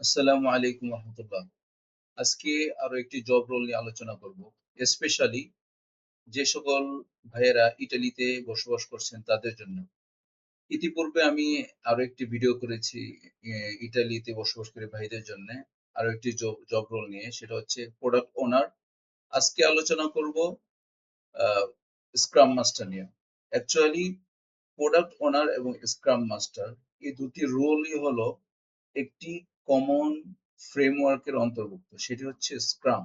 আসসালামু আলাইকুম রহমতুল্লাহ। আজকে আরো একটি জব রোল নিয়ে আলোচনা করব। স্পেশালি যে সকল ভাইয়েরা ইটালিতে বসবাস করছেন তাদের জন্য। ইতিপূর্বে আমি আরো একটি ভিডিও করেছি ইটালিতে বসবাসকারী ভাইদের জন্য আরো একটি জব রোল নিয়ে, সেটা হচ্ছে প্রোডাক্ট ওনার। আজকে আলোচনা করব স্ক্রাম মাস্টার নিয়ে। অ্যাকচুয়ালি প্রোডাক্ট ওনার এবং স্ক্রাম মাস্টার এই দুটি রোলই হলো একটি কমন ফ্রেমওয়ার্কের অন্তর্ভুক্ত, সেটি হচ্ছে স্ক্রাম।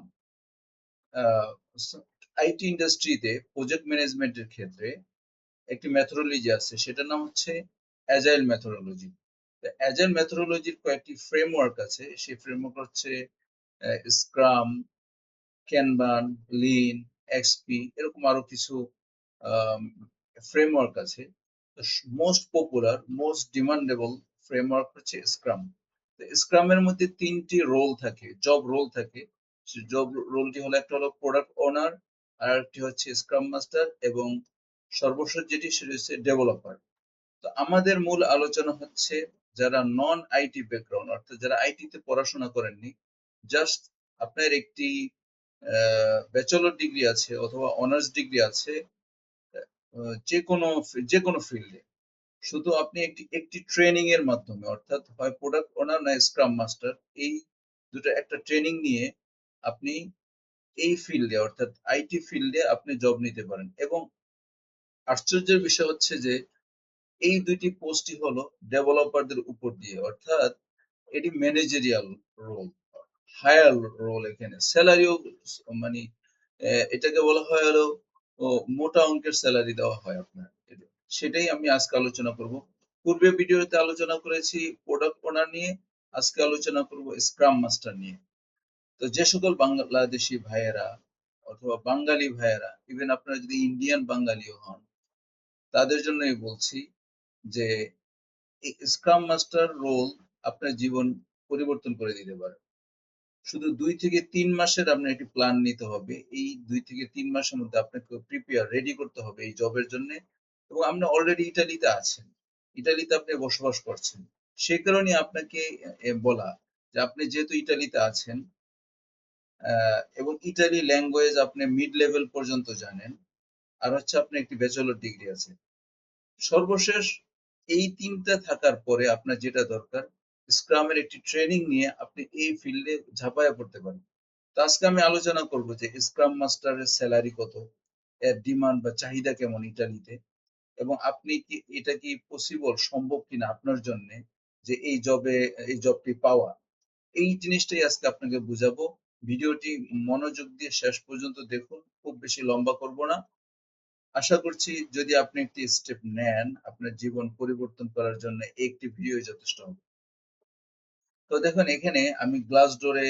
আইটি ইন্ডাস্ট্রিতে প্রজেক্ট ম্যানেজমেন্টের ক্ষেত্রে একটি মেথোডোলজি আছে, সেটার নাম হচ্ছে অ্যাজাইল মেথোডোলজি। অ্যাজাইল মেথোডোলজির কয়েকটি ফ্রেমওয়ার্ক আছে, সেই ফ্রেমওয়ার্ক হচ্ছে স্ক্রাম, ক্যানবান, লিন, এক্সপি, এরকম আরো কিছু ফ্রেমওয়ার্ক আছে। Most popular, most demandable framework হচ্ছে স্ক্রাম। স্ক্রামের মধ্যে তিনটি রোল থাকে, জব রোল থাকে। জব রোলটি হলো, একটা হলো প্রোডাক্ট ওনার, আর একটি হচ্ছে স্ক্রাম মাস্টার, এবং সর্বশেষ যেটি সেটি হচ্ছে ডেভেলপার। তো আমাদের মূল আলোচনা হচ্ছে যারা নন আইটি ব্যাকগ্রাউন্ড, অর্থাৎ যারা আইটি তে পড়াশোনা করেননি, জাস্ট আপনার একটি ব্যাচেলর ডিগ্রি আছে অথবা অনার্স ডিগ্রি আছে, যে কোনো ফিল্ডে, শুধু আপনি একটি একটি ট্রেনিং এর মাধ্যমে, অর্থাৎ হয় প্রোডাক্ট ওনার না স্ক্রাম মাস্টার, এই দুটো একটা ট্রেনিং নিয়ে আপনি এই ফিল্ডে, অর্থাৎ আইটি ফিল্ডে আপনি জব নিতে পারেন। এবং আশ্চর্যের বিষয় হচ্ছে যে এই দুইটি পোস্টই হলো ডেভেলপারদের উপর দিয়ে, অর্থাৎ এটি ম্যানেজেরিয়াল রোল, হায়ার রোল। এখানে স্যালারিও মানে এটাকে বলা হয় হলো মোটা অঙ্কের স্যালারি দেওয়া হয় আপনার। সেটাই আমি আজকে আলোচনা করব। পূর্বে ভিডিওতে আলোচনা করেছি প্রোডাক্ট ওনার নিয়ে, আজকে আলোচনা করব স্ক্রাম মাস্টার নিয়ে। তো যে সকল বাংলাদেশি ভাইয়েরা অথবা বাঙালি ভাইয়েরা, ইভেন আপনারা যদি ইন্ডিয়ান বাঙালিও হন, তাদের জন্যই বলছি যে এই স্ক্রাম মাস্টার রোল আপনার জীবন পরিবর্তন করে দিতে পারে। শুধু 2 থেকে 3 মাসের আপনার একটি প্ল্যান নিতে হবে। এই 2 থেকে 3 মাসের মধ্যে আপনাকে প্রিপেয়ার রেডি করতে হবে এই জবের জন্য। এবং আপনি অলরেডি ইটালিতে আছেন, ইটালিতে আপনি বসবাস করছেন, সেই কারণে আপনাকে বলা যে আপনি যেহেতু ইটালিতে আছেন এবং ইটালি ল্যাঙ্গুয়েজ আপনি মিড লেভেল পর্যন্ত জানেন, আর হচ্ছে আপনি একটি ব্যাচেলর ডিগ্রি আছে, সর্বশেষ এই তিনটা থাকার পরে আপনার যেটা দরকার, স্ক্রামের একটি ট্রেনিং নিয়ে আপনি এই ফিল্ডে ঝাঁপায়া পড়তে পারেন। তো আজকে আমি আলোচনা করব যে স্ক্রাম মাস্টারের স্যালারি কত, এর ডিমান্ড বা চাহিদা কেমন ইটালিতে, এবং আপনি কি এটা কি পসিবল, সম্ভব কিনা আপনার জন্য যে এই জবটি পাওয়া। এই জিনিসটাই আজকে আপনাকে বুঝাবো। ভিডিওটি মনোযোগ দিয়ে শেষ পর্যন্ত দেখুন, খুব বেশি লম্বা করব না। আশা করছি যদি আপনি একটি স্টেপ নেন, আপনার জীবন পরিবর্তন করার জন্য একটি ভিডিও যথেষ্ট হবে। তো দেখুন, এখানে আমি গ্লাসডোরে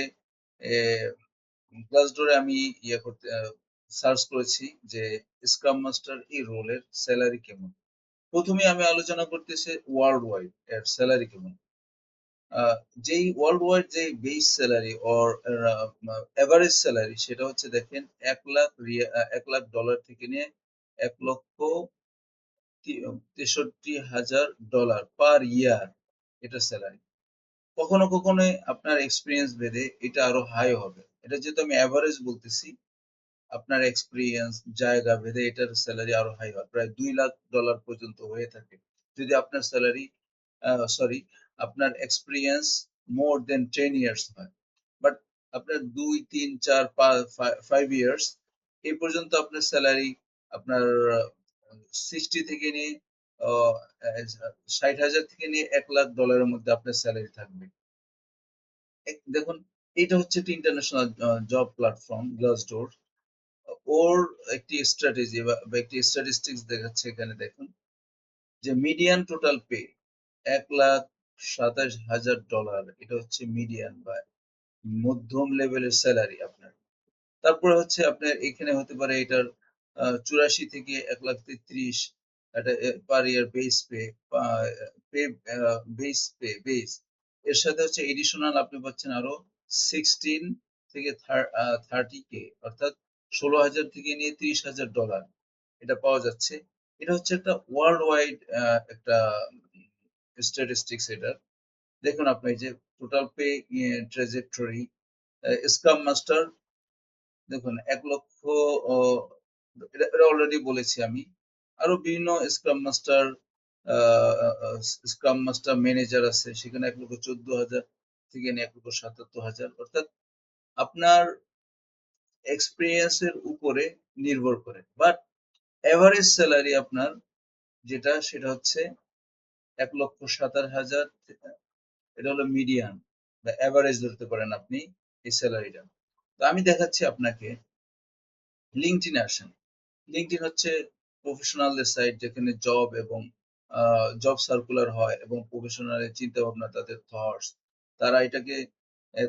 আমি ইয়ে করতে সার্চ করেছি যে স্ক্রাম মাস্টার এই রোলের স্যালারি কেমন। প্রথমে আমি আলোচনা করতেছি ওয়ার্ল্ড ওয়াইড এর স্যালারি কেমন। যেই ওয়ার্ল্ড ওয়াইড যে base salary or average salary, সেটা হচ্ছে দেখেন 1 লাখ থেকে নিয়ে 1,63,000 ডলার পার ইয়ার, এটা স্যালারি। কখনো কখনো আপনার এক্সপিরিয়েন্স ভেদে এটা আরো হাই হবে। এটা যেহেতু আমি অ্যাভারেজ বলতেছি, আপনার এক্সপিরিয়েন্স জায়গা ভেদে এটার স্যালারি আরো হাই হয়, প্রায় $2 লাখ পর্যন্ত হয়ে থাকে যদি আপনার স্যালারি, সরি, আপনার এক্সপিরিয়েন্স মোর দেন 10 ইয়ার্স হয়। বাট আপনার 2, 3, 4, 5 ইয়ার্স এই পর্যন্ত আপনার স্যালারি আপনার 60 থেকে নিয়ে 60,000 থেকে নিয়ে $1 লাখ মধ্যে আপনার স্যালারি থাকবে। দেখুন, এটা হচ্ছে একটি ইন্টারন্যাশনাল জব প্ল্যাটফর্ম গ্লাসডোর। ওর একটি স্ট্র্যাটেজি বা একটি স্ট্যাটিস্টিক্স দেখাচ্ছে, এখানে দেখুন যে মিডিয়ান টোটাল পে $1,27,000, এটা হচ্ছে মিডিয়ান বা মধ্যম লেভেলের স্যালারি আপনার। তারপরে হচ্ছে আপনার এখানে হতে পারে এটার 84 থেকে 1,33,000, এটা পার ইয়ার বেস পে, বেস। এর সাথে হচ্ছে এডিশনাল আপনি পাচ্ছেন আরো 16 থেকে 30K, অর্থাৎ 16,000 থেকে নিয়ে $30,000 এটা পাওয়া যাচ্ছে। এটা হচ্ছে একটা ওয়ার্ল্ড ওয়াইড একটা স্ট্যাটিস্টিক্স এটা। দেখুন আপনার যে total pay trajectory, scrum master দেখুন 1 লক্ষ, এটা অলরেডি বলেছি আমি। আরো বিভিন্ন স্ক্রাম মাস্টার ম্যানেজার আছে, সেখানে 1,14,000 থেকে নিয়ে 1,77,000, অর্থাৎ আপনার এক্সপিরিয়েন্স এর উপরে নির্ভর করে। বাট এভারেজ স্যালারি আপনার যেটা, সেটা হচ্ছে 1,17,000, এটা হলো মিডিয়ান বা এভারেজ ধরতে পারেন আপনি এই স্যালারিটা। তো আমি দেখাচ্ছি আপনাকে, লিঙ্কডইনে আসেন। লিঙ্কডইন হচ্ছে প্রফেশনালদের সাইট, যেখানে জব এবং জব সার্কুলার হয় এবং প্রফেশনালের চিন্তা ভাবনা, তাদের থটস, তারা এটাকে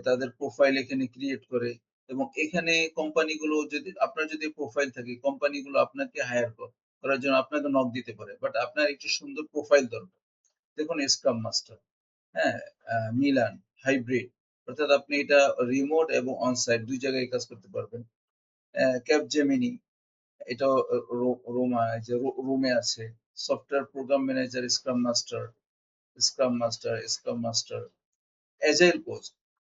তাদের প্রোফাইল এখানে ক্রিয়েট করে, এবং এখানে কোম্পানিগুলো, যদি আপনার যদি প্রোফাইল থাকে, কোম্পানিগুলো আপনাকে হায়ার করার জন্য আপনাকে নক দিতে পারে। বাট আপনার একটি সুন্দর প্রোফাইল দরকার। দেখুন স্ক্রাম মাস্টার, হ্যাঁ, মিলান, হাইব্রিড, অর্থাৎ আপনি এটা রিমোট এবং অনসাইট দুই জায়গায় কাজ করতে পারবেন। ক্যাপজেমিনি, এটাও রোমে আছে। Software program manager, scrum master, agile coach.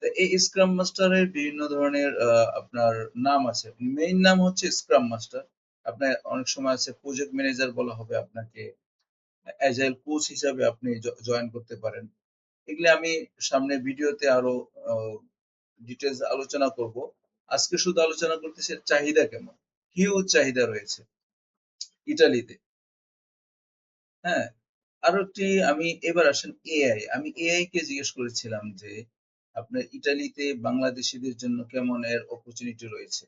তো এই স্ক্রাম মাস্টারের বিভিন্ন ধরনের আপনার নাম আছে। মেইন নাম হচ্ছে স্ক্রাম মাস্টার। আপনার অনেক সময় আছে প্রজেক্ট ম্যানেজার বলা হবে আপনাকে, এজাইল কোচ হিসাবে আপনি জয়েন করতে পারেন। এগুলি আমি সামনে ভিডিওতে আরো ডিটেলস আলোচনা করব। আজকে শুধু আলোচনা করতেছি চাহিদা কেমন। হিউজ চাহিদা রয়েছে ইটালিতে। হ্যাঁ, আরো একটি, আমি এবার আসেন এআই। আমি এআই কে জিজ্ঞেস করেছিলাম যে আপনার ইটালিতে বাংলাদেশিদের জন্য কেমন এর অপরচুনিটি রয়েছে।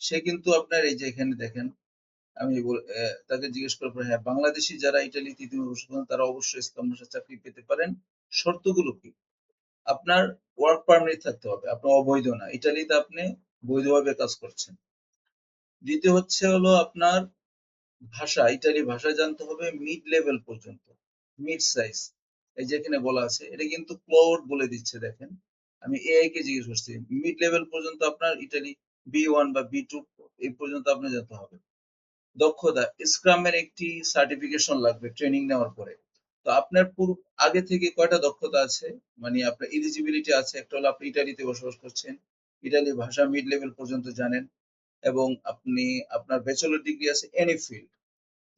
সে কিন্তু আপনার এই যে এখানে দেখেন, তাকে জিজ্ঞেস করার পর, হ্যাঁ, বাংলাদেশি যারা ইটালিতে ইতিমধ্যে বসবাস করেন তারা অবশ্যই স্কলারশিপ চাকরি পেতে পারেন। শর্তগুলো কি? আপনার ওয়ার্ক পারমিট থাকতে হবে, আপনার অবৈধ না, ইটালিতে আপনি বৈধভাবে কাজ করছেন। দ্বিতীয় হচ্ছে হলো আপনার ভাষা, ইটালি ভাষা জানতে হবে মিড লেভেল পর্যন্ত, মিড সাইজ। এই যে এখানে বলা আছে, এটা কিন্তু ক্লাউড বলে দিচ্ছে, দেখেন। আমি এআই কে জিজ্ঞেস করছি, মিড লেভেল পর্যন্ত আপনার ইটালি B1 বা B2 এই পর্যন্ত আপনার যেতে হবে। দক্ষতা, স্ক্রামের একটি সার্টিফিকেশন লাগবে ট্রেনিং নেওয়ার পরে। তো আপনার পুরো আগে থেকে কয়টা দক্ষতা আছে, মানে আপনার এলিজিবিলিটি আছে? একটা হলো আপনি ইটালিতে বসবাস করছেন, ইটালি ভাষা মিড লেভেল পর্যন্ত জানেন, এবং আপনি, আপনার ব্যাচেলর ডিগ্রি আছে এনি ফিল্ড।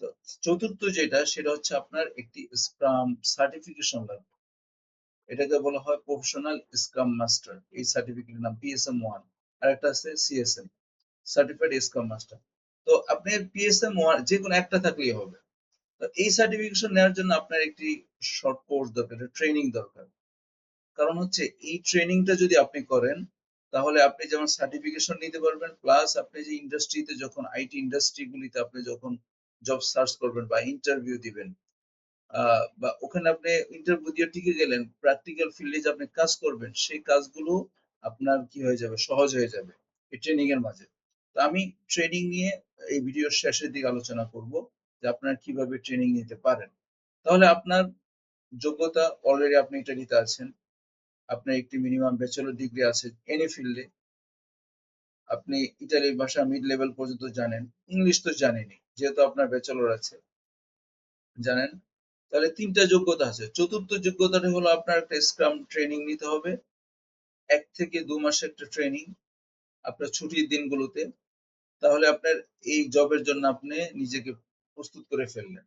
তো চতুর্থ যেটা, সেটা হচ্ছে আপনার একটি স্ক্রাম সার্টিফিকেশন লাগবে। এটাকে বলা হয় প্রফেশনাল স্ক্রাম মাস্টার, এই সার্টিফিকেটের নাম PSM1। আর একটা আছে CSM, সার্টিফাইড স্ক্রাম মাস্টার। তো আপনার PSM1 যে কোনো একটা থাকলেই হবে। তো এই সার্টিফিকেশন নেওয়ার জন্য আপনার একটি শর্ট কোর্স দরকার, ট্রেনিং দরকার। কারণ হচ্ছে এই ট্রেনিংটা যদি আপনি করেন, তাহলে আপনি যেমন সার্টিফিকেশন নিতে পারবেন, প্লাস আপনি যে ইন্ডাস্ট্রিতে, যখন আইটি ইন্ডাস্ট্রি গুলিতে আপনি যখন জব সার্চ করবেন বা ইন্টারভিউ দিবেন, বা ওখানে আপনি ইন্টারভিউ দিয়ে টিকে গেলেন, প্র্যাকটিক্যাল ফিল্ডে যে আপনি কাজ করবেন, সেই কাজগুলো আপনার কি হয়ে যাবে, সহজ হয়ে যাবে এই ট্রেনিং এর মাঝে। তো আমি ট্রেনিং নিয়ে এই ভিডিওর শেষের দিকে আলোচনা করব, যে আপনার কিভাবে ট্রেনিং নিতে পারেন। তাহলে আপনার যোগ্যতা, অলরেডি আপনি ইটালিতে আছেন, আপনার একটি মিনিমাম ব্যাচেলর ডিগ্রি আছে এনি ফিল্ডে, আপনি ইটালির ভাষা মিড লেভেল পর্যন্ত জানেন, ইংলিশ তো জানেনই যেহেতু আপনার ব্যাচেলর আছে, জানেন। তাহলে তিনটা যোগ্যতা আছে। চতুর্থ যোগ্যতাটা হলো আপনার একটা স্ক্রাম ট্রেনিং নিতে হবে, 1 থেকে 2 মাসের একটা ট্রেনিং আপনার ছুটির দিনগুলোতে। তাহলে আপনার এই জবের জন্য আপনি নিজেকে প্রস্তুত করে ফেললেন।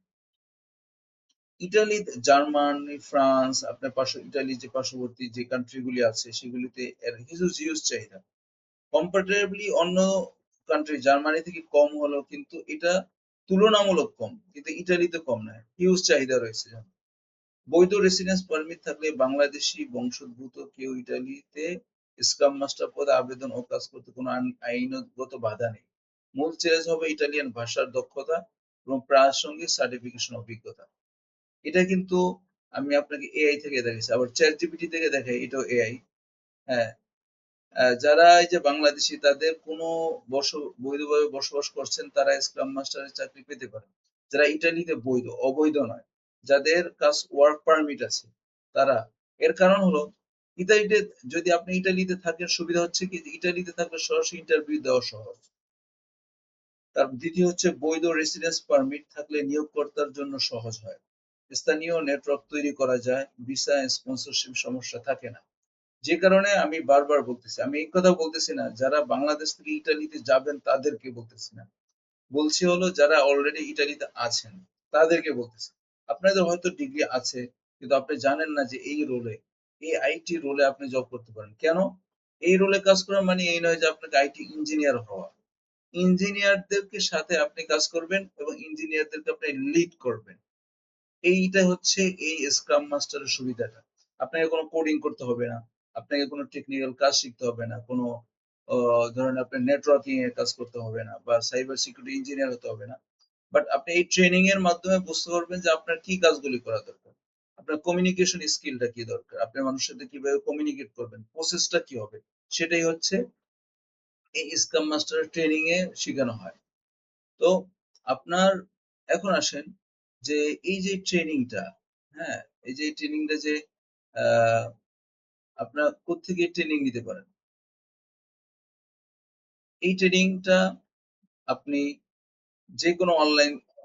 ইটালি, জার্মানি, ফ্রান্স, আপনার ইটালি যে পার্শ্ববর্তী যে কান্ট্রি গুলি আছে, সেগুলিতে এর হিউজ হিউজ চাহিদা। কম্পারেটিভলি অন্য কান্ট্রি, জার্মানি থেকে কম হলেও কিন্তু এটা তুলনামূলক কম, কিন্তু ইটালিতে কম নয়, হিউজ চাহিদা রয়েছে। বৈধ রেসিডেন্স পারমিট থাকলে বাংলাদেশি বংশোদ্ভূত কেউ ইটালিতে স্ক্রাম মাস্টার পদে আবেদন ও কাজ করতে কোনো আইনগত বাধা নেই। মূল চ্যালেঞ্জ হবে ইটালিয়ান ভাষার দক্ষতা এবং প্রাসঙ্গিক সার্টিফিকেশন অভিজ্ঞতা। এটা কিন্তু আমি আপনাকে এআই থেকে দেখাইছি, আবার চ্যাট জিপিটি থেকে দেখাই, এটাও এআই। হ্যাঁ, যারা এই যে বাংলাদেশি, তাদের কোনো বৈধভাবে বসবাস করছেন, তারা স্ক্রাম মাস্টারের চাকরি পেতে পারেন। যারা ইটালিতে বৈধ, অবৈধ নয়, যাদের কাছে ওয়ার্ক পারমিট আছে, তারা। এর কারণ হলো, ইতালিতে, যদি আপনি ইটালিতে থাকেন, সুবিধা হচ্ছে কি, ইটালিতে থাকলে সরাসরি ইন্টারভিউ দেওয়া সহজ। তার দ্বিতীয় হচ্ছে, বৈধ রেসিডেন্স পারমিট থাকলে নিয়োগকর্তার জন্য সহজ হয়। স্থানীয় নেটওয়ার্ক তৈরি করা যায়, ভিসা স্পন্সরশিপ সমস্যা থাকে না। যে কারণে আমি বারবার বলতেছি, আমি এই কথা বলতেছি না যারা বাংলাদেশ থেকে ইতালিতে যাবেন তাদেরকে বলতেছি না। বলছি হলো যারা অলরেডি ইতালিতে আছেন তাদেরকে বলতেছি। আপনাদের হয়তো ডিগ্রি আছে কিন্তু আপনি জানেন না যে এই রোলে, এই আইটি রোলে আপনি জব করতে পারেন। কেন? এই রোলে কাজ করা মানে এই নয় যে আপনাকে আইটি ইঞ্জিনিয়ার হওয়া। ইঞ্জিনিয়ারদেরকে সাথে আপনি কাজ করবেন এবং ইঞ্জিনিয়ারদেরকে আপনি লিড করবেন। এইটা হচ্ছে এই স্ক্রাম মাস্টারের সুবিধাটা। আপনাকে কোনো কোডিং করতে হবে না। আপনাকে কোনো টেকনিক্যাল কাজ শিখতে হবে না। কোনো ধরেন আপনার নেটওয়ার্কিং এর কাজ করতে হবে না বা সাইবার সিকিউরিটি ইঞ্জিনিয়ার হতে হবে না। বাট আপনি এই ট্রেনিং এর মাধ্যমে বুঝতে পারবেন যে আপনার কি কাজগুলি করা দরকার। আপনার কমিউনিকেশন স্কিলটা কি দরকার। আপনি মানুষের সাথে কিভাবে কমিউনিকেট করবেন। প্রসেসটা কি হবে। সেটাই হচ্ছে এই স্ক্রাম মাস্টারের ট্রেনিং এ শিখানো হয়। তো আপনার এখন আসেন যে এই যে ট্রেনিংটা, হ্যাঁ? এই যে ট্রেনিংটা যে আ আপনার কোত্থেকে ট্রেনিং নিতে পারেন? এই ট্রেনিংটা আপনি যেকোনো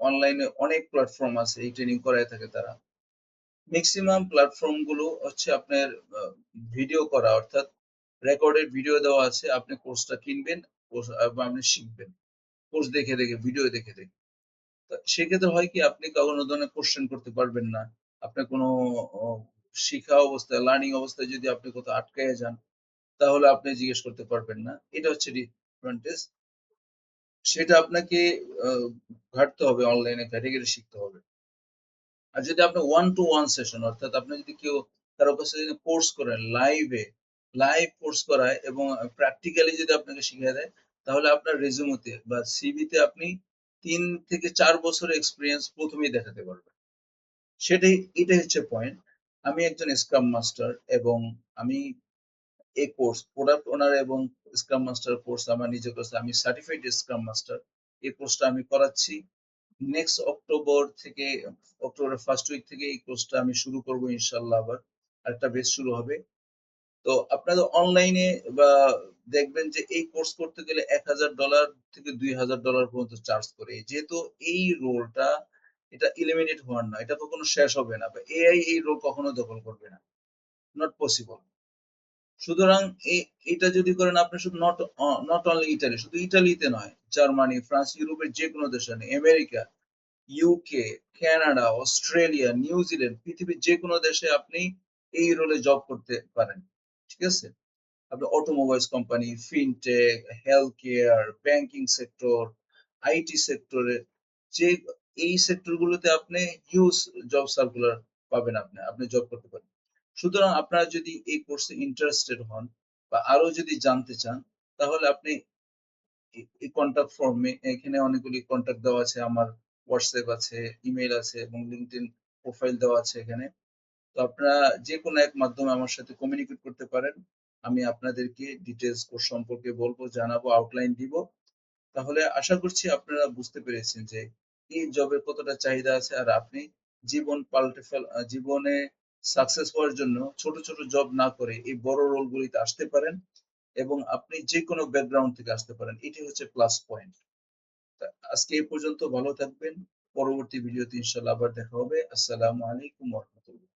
অনলাইনে অনেক প্ল্যাটফর্ম আছে এই ট্রেনিং করায় থাকে তারা। মেক্সিমাম প্ল্যাটফর্ম গুলো হচ্ছে আপনার আ ভিডিও করা অর্থাৎ রেকর্ডেড ভিডিও দেওয়া আছে। আপনি কোর্সটা কিনবেন, কোর্স বা আপনি শিখবেন। কোর্স দেখে, ভিডিও দেখে। তো সেক্ষেত্রে হয় কি আপনি কোনো ধরনের কোয়েশ্চেন করতে পারবেন না। আপনার কোনো অ শিখা অবস্থায়, লার্নিং অবস্থায় যদি আপনি কোথাও আটকায়া যান, তাহলে আপনি জিজ্ঞেস করতে পারবেন না। এটা হচ্ছে ডিসঅ্যাডভান্টেজ। সেটা আপনাকে আ ঘাঁটতে হবে অনলাইনে ঘেঁটে, শিখতে হবে। আর যদি আপনি ওয়ান টু ওয়ান সেশন অর্থাৎ আপনি যদি কারো কাছে যদি কোর্স করেন লাইভ কোর্স করায় এবং প্র্যাকটিক্যালি যদি আপনাকে শিখিয়ে দেয়, তাহলে আপনার রেজুমেতে বা সিভিতে আপনি ৩ থেকে ৪ বছরের এক্সপেরিয়েন্স ১ম এই দেখাতে পারবেন। এটাই হচ্ছে পয়েন্ট। আমি একজন স্ক্রাম মাস্টার এবং আমি এই কোর্স প্রোডাক্ট ওনার এবং স্ক্রাম মাস্টার কোর্স আমার নিজের কাছে আমি সার্টিফাইড স্ক্রাম মাস্টার। এই কোর্সটা আমি করাচ্ছি। নেক্সট অক্টোবরের ফার্স্ট উইক থেকে এই কোর্সটা আমি শুরু করব ইনশাআল্লাহ আবার। আরেকটা ব্যাচ শুরু হবে। তো আপনাদের অনলাইনে বা দেখবেন যে এই কোর্স করতে গেলে $১,০০০ থেকে $২,০০০ পর্যন্ত চার্জ করে। যেহেতু এই রোলটা এটা এলিমিনেট হওয়ার না। এটা কখনো শেষ হবে না। বা এআই এই রোল কখনো দখল করবে না। Not possible. সুতরাং এটা যদি করেন আপনি শুধু নট অনলি ইতালি, শুধু ইতালিতে নয়, জার্মানি, ফ্রান্স, ইউরোপের যেকোনো দেশে নেই, America, UK, Canada, Australia, New Zealand পৃথিবীর যেকোনো দেশে আপনি এই রোলে জব করতে পারেন। ঠিক আছে? আপনি automobiles company, fintech, health care, banking sector, IT সেক্টরে যে এই সেক্টর গুলোতে আপনি হিউজ জব সার্কুলার পাবেন আপনি জব করতে পারেন। সুতরাং আপনারা যদি এই কোর্সে ইন্টারেস্টেড হন বা আরো যদি জানতে চান তাহলে আপনি এই কন্টাক্ট ফর্মে এখানে অনেকগুলি কন্টাক্ট দেওয়া আছে আমার হোয়াটসঅ্যাপ আছে, ইমেইল আছে এবং লিঙ্কডইন প্রোফাইল দেওয়া আছে এখানে। তো আপনারা যেকোনো এক মাধ্যমে আমার সাথে কমিউনিকেট করতে পারেন। আমি আপনাদেরকে ডিটেইলস কোর্স সম্পর্কে বলবো, জানাবো, আউটলাইন দিব। তাহলে আশা করছি আপনারা বুঝতে পেরেছেন যে এই জবের কতটা চাহিদা আছে আর আপনি জীবনে সাকসেস হওয়ার জন্য ছোট জব না করে এই বড় রোলগুলিতে আসতে পারেন এবং আপনি যেকোনো ব্যাকগ্রাউন্ড থেকে আসতে পারেন। এটি হচ্ছে প্লাস পয়েন্ট। আজকে এই পর্যন্ত ভালো থাকবেন। পরবর্তী ভিডিওতে ইনশাআল্লাহ আবার দেখা হবে। আসসালামু আলাইকুম ওয়া রাহমাতুল্লাহ।